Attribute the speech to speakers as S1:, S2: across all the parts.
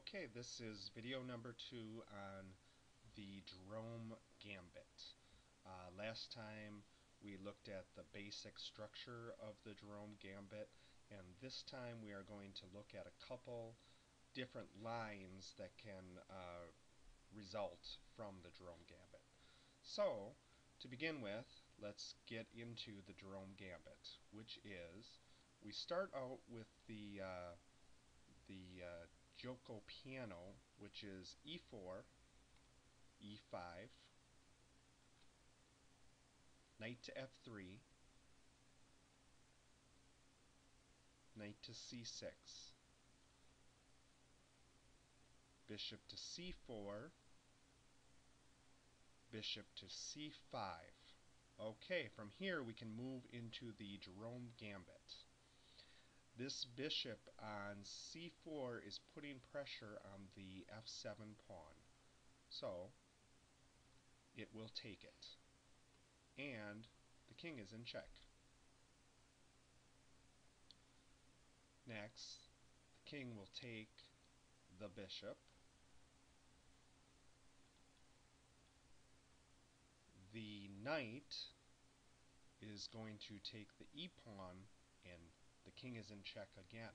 S1: Okay, this is video number 2 on the Jerome Gambit. Last time we looked at the basic structure of the Jerome Gambit, and this time we are going to look at a couple different lines that can result from the Jerome Gambit. So, to begin with, let's get into the Jerome Gambit, which is, we start out with the Giuoco Piano, which is e4, e5, knight to f3, knight to c6, bishop to c4, bishop to c5. Okay, from here we can move into the Jerome Gambit. This bishop on c4 is putting pressure on the f7 pawn, so it will take it, and the king is in check. Next, the king will take the bishop. The knight is going to take the e-pawn, and the king is in check again.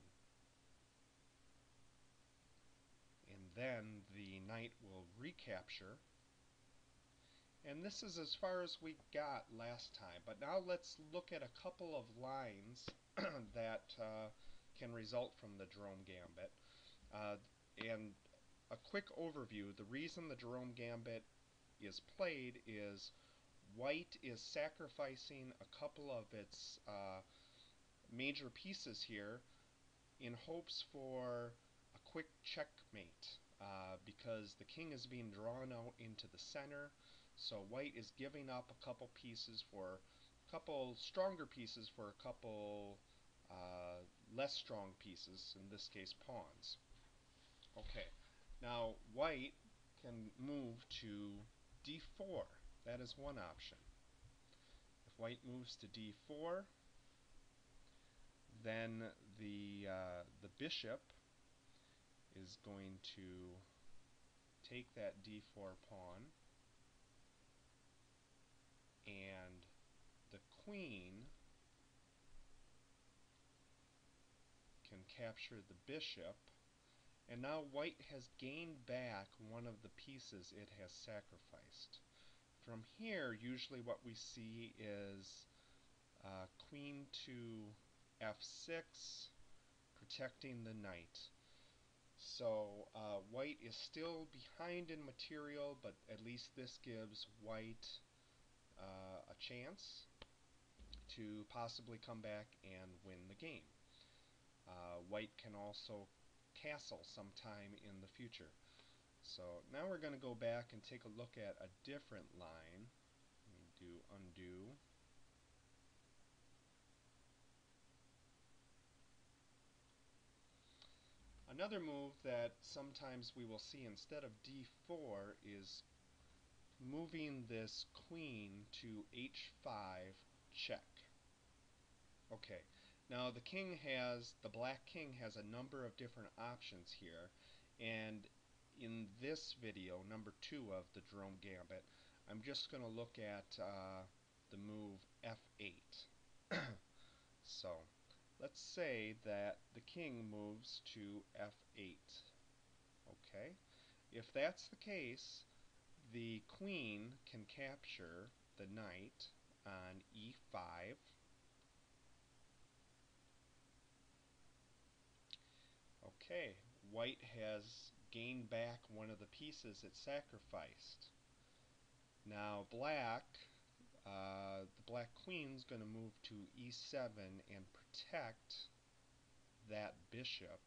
S1: And then the knight will recapture. And this is as far as we got last time. But now let's look at a couple of lines that can result from the Jerome Gambit. And a quick overview. The reason the Jerome Gambit is played is white is sacrificing a couple of its major pieces here in hopes for a quick checkmate, because the king is being drawn out into the center, so white is giving up a couple pieces for a couple stronger pieces for a couple less strong pieces, in this case pawns. Okay, now white can move to d4. That is one option. If white moves to d4, then the bishop is going to take that d4 pawn, and the queen can capture the bishop, and now white has gained back one of the pieces it has sacrificed. From here, usually what we see is queen to f6, protecting the knight. So white is still behind in material, but at least this gives white a chance to possibly come back and win the game. White can also castle sometime in the future. So now we're going to go back and take a look at a different line. Let me do undo. Another move that sometimes we will see instead of d4 is moving this queen to h5 check. Okay, now the black king has a number of different options here, and in this video, number 2 of the Jerome Gambit, I'm just going to look at the move f8. So let's say that the king moves to f8. Okay, if that's the case, the queen can capture the knight on e5. Okay, white has gained back one of the pieces it sacrificed. Now the black queen's going to move to e7 and protect that bishop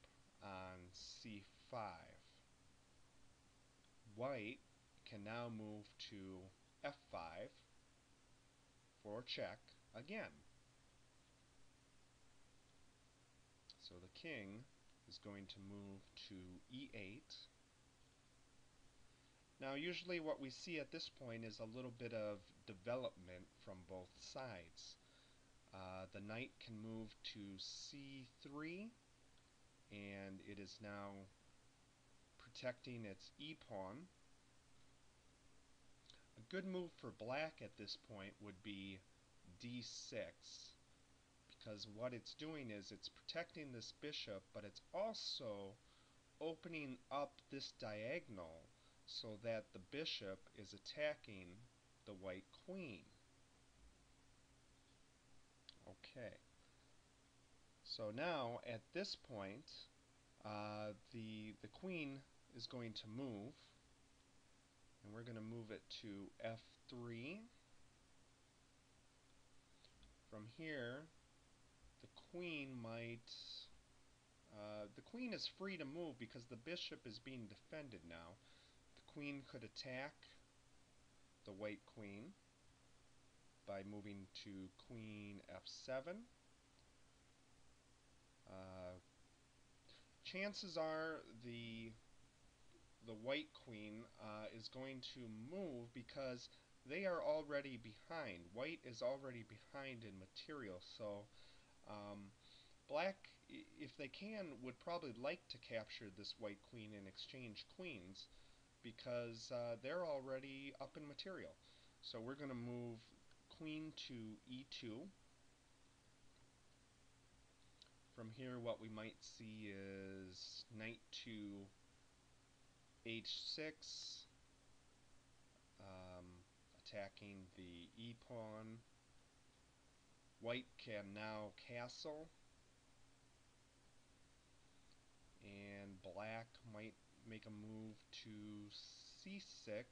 S1: on c5. White can now move to f5 for check again. So the king is going to move to e8. Now usually what we see at this point is a little bit of development from both sides. The knight can move to c3, and it is now protecting its e-pawn. A good move for black at this point would be d6, because what it's doing is it's protecting this bishop, but it's also opening up this diagonal so that the bishop is attacking the white queen. Okay. So now at this point, the queen is going to move, and we're going to move it to f3. From here, the queen is free to move because the bishop is being defended now. The queen could attack the white queen by moving to queen f7. Chances are the white queen is going to move because they are already behind. White is already behind in material, so black, if they can, would probably like to capture this white queen and exchange queens because they're already up in material. So we're going to move queen to e2. From here, what we might see is knight to h6, attacking the e-pawn. White can now castle, and black might make a move to c6,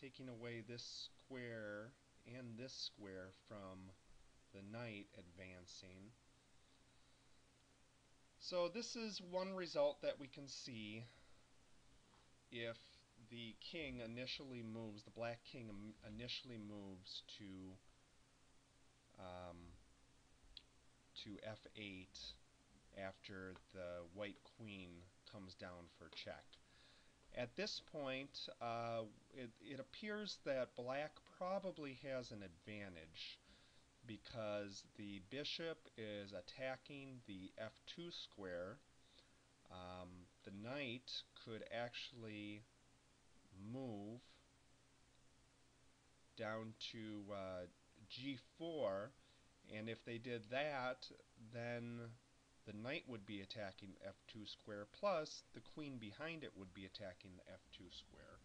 S1: taking away this square and this square from the knight advancing. So this is one result that we can see if the king initially moves, the black king initially moves to f8 after the white queen comes down for check. At this point, it appears that black probably has an advantage because the bishop is attacking the f2 square. The knight could actually move down to g4, and if they did that, then the knight would be attacking f2 square, plus the queen behind it would be attacking the f2 square.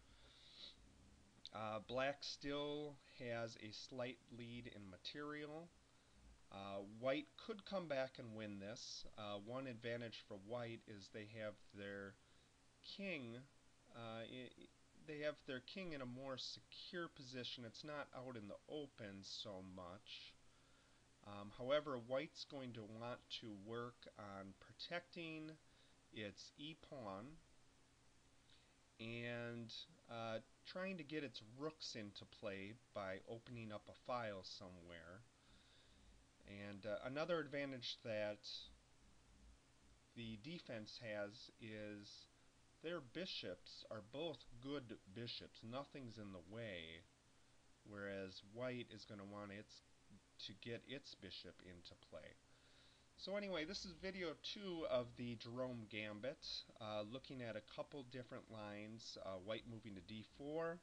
S1: Black still has a slight lead in material. White could come back and win this. One advantage for white is they have their king in a more secure position. It's not out in the open so much. However, white's going to want to work on protecting its e-pawn and trying to get its rooks into play by opening up a file somewhere. And another advantage that the defense has is their bishops are both good bishops. Nothing's in the way, whereas white is going to want to get its bishop into play. So anyway, this is video 2 of the Jerome Gambit, looking at a couple different lines, white moving to d4,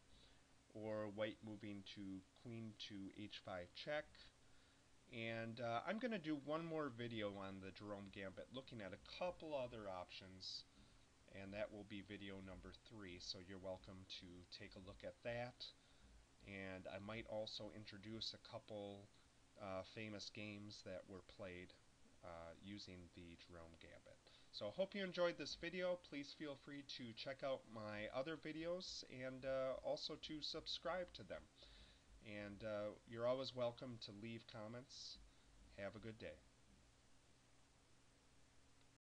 S1: or white moving to queen to h5 check. And I'm going to do one more video on the Jerome Gambit, looking at a couple other options, and that will be video number 3, so you're welcome to take a look at that. And I might also introduce a couple famous games that were played using the Jerome Gambit. So I hope you enjoyed this video. Please feel free to check out my other videos and also to subscribe to them. And you're always welcome to leave comments. Have a good day.